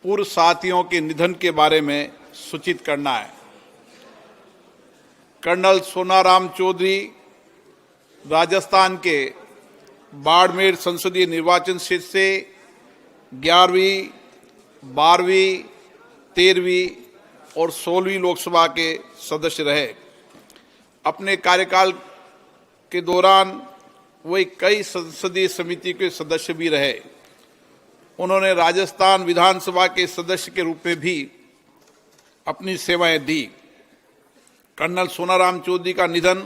पूर्व साथियों के निधन के बारे में सूचित करना है। कर्नल सोनाराम चौधरी राजस्थान के बाड़मेर संसदीय निर्वाचन क्षेत्र से 11वीं, 12वीं, 13वीं और 16वीं लोकसभा के सदस्य रहे। अपने कार्यकाल के दौरान वे कई संसदीय समिति के सदस्य भी रहे। उन्होंने राजस्थान विधानसभा के सदस्य के रूप में भी अपनी सेवाएं दी। कर्नल सोनाराम चौधरी का निधन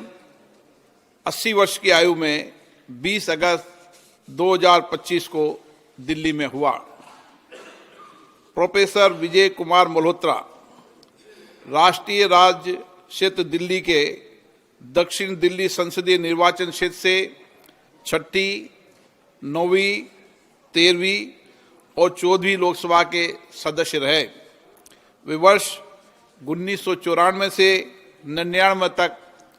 80 वर्ष की आयु में 20 अगस्त 2025 को दिल्ली में हुआ। प्रोफेसर विजय कुमार मल्होत्रा राष्ट्रीय राज्य क्षेत्र दिल्ली के दक्षिण दिल्ली संसदीय निर्वाचन क्षेत्र से 6ठी, 9वीं, 13वीं और 14वीं लोकसभा के सदस्य रहे। वे वर्ष 1994 से 99 तक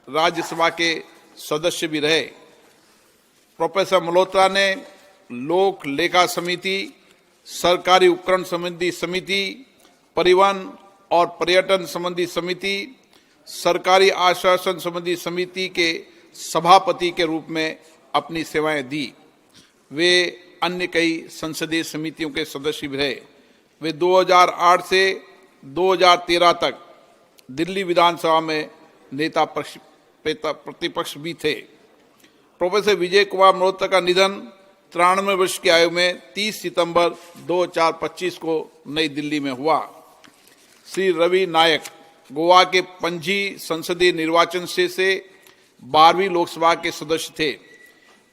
राज्यसभा के सदस्य भी रहे। प्रोफेसर मल्होत्रा ने लोक लेखा समिति, सरकारी उपकरण संबंधी समिति, परिवहन और पर्यटन संबंधी समिति, सरकारी आश्वासन संबंधी समिति के सभापति के रूप में अपनी सेवाएं दी। वे अन्य कई संसदीय समितियों के सदस्य भी रहे। वे 2008 से 2013 तक दिल्ली विधानसभा में नेता प्रतिपक्ष भी थे। प्रोफेसर विजय कुमार मल्होत्रा का निधन 93 वर्ष की आयु में 30 सितंबर 2025 को नई दिल्ली में हुआ। श्री रवि नायक गोवा के पणजी संसदीय निर्वाचन क्षेत्र से 12वीं लोकसभा के सदस्य थे।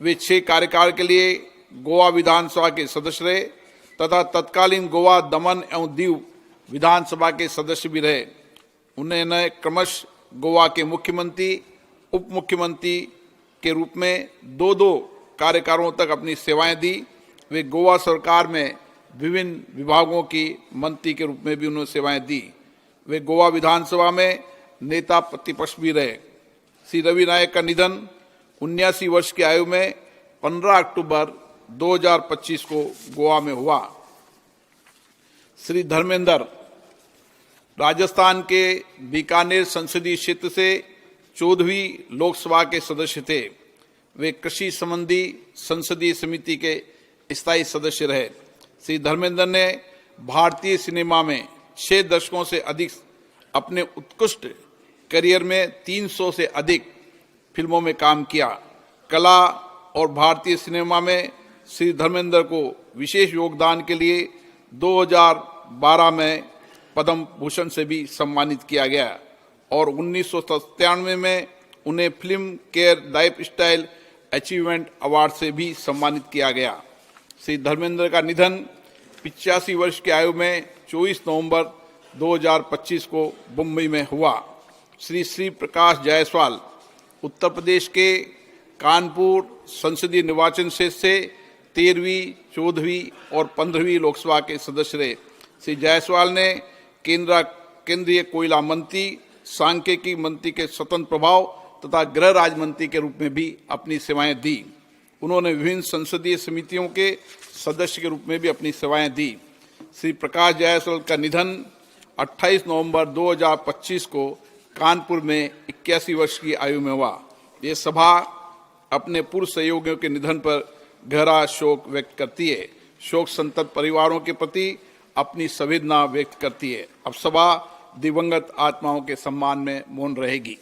वे 6 कार्यकाल के लिए गोवा विधानसभा के सदस्य रहे तथा तत्कालीन गोवा, दमन एवं दीव विधानसभा के सदस्य भी रहे। उन्होंने क्रमशः गोवा के मुख्यमंत्री, उप मुख्यमंत्री के रूप में 2 कार्यकालों तक अपनी सेवाएं दी। वे गोवा सरकार में विभिन्न विभागों की मंत्री के रूप में भी उन्होंने सेवाएं दी। वे गोवा विधानसभा में नेता प्रतिपक्ष भी रहे। श्री रवि नायक का निधन 79 वर्ष की आयु में 15 अक्टूबर 2025 को गोवा में हुआ। श्री धर्मेंद्र राजस्थान के बीकानेर संसदीय क्षेत्र से 14वीं लोकसभा के सदस्य थे। वे कृषि संबंधी संसदीय समिति के स्थायी सदस्य रहे। श्री धर्मेंद्र ने भारतीय सिनेमा में 6 दशकों से अधिक अपने उत्कृष्ट करियर में 300 से अधिक फिल्मों में काम किया। कला और भारतीय सिनेमा में श्री धर्मेंद्र को विशेष योगदान के लिए 2012 में पद्म भूषण से भी सम्मानित किया गया और 1997 में उन्हें film care life style achievement award से भी सम्मानित किया गया। श्री धर्मेंद्र का निधन 85 वर्ष की आयु में 24 नवंबर 2025 को मुंबई में हुआ। श्री प्रकाश जायसवाल उत्तर प्रदेश के कानपुर संसदीय निर्वाचन क्षेत्र से 13वीं, 14वीं और 15वीं लोकसभा के सदस्य रहे। श्री जायसवाल ने केंद्रीय कोयला मंत्री, सांख्यिकी मंत्री के स्वतंत्र प्रभाव तथा गृह राज्य मंत्री के रूप में भी अपनी सेवाएं दी। उन्होंने विभिन्न संसदीय समितियों के सदस्य के रूप में भी अपनी सेवाएं दी। श्री प्रकाश जायसवाल का निधन 28 नवंबर 2025 को कानपुर में 81 वर्ष की आयु में हुआ। ये सभा अपने पूर्व सहयोगियों के निधन पर गहरा शोक व्यक्त करती है। शोक संतप्त परिवारों के प्रति अपनी संवेदना व्यक्त करती है। अब सभा दिवंगत आत्माओं के सम्मान में मौन रहेगी।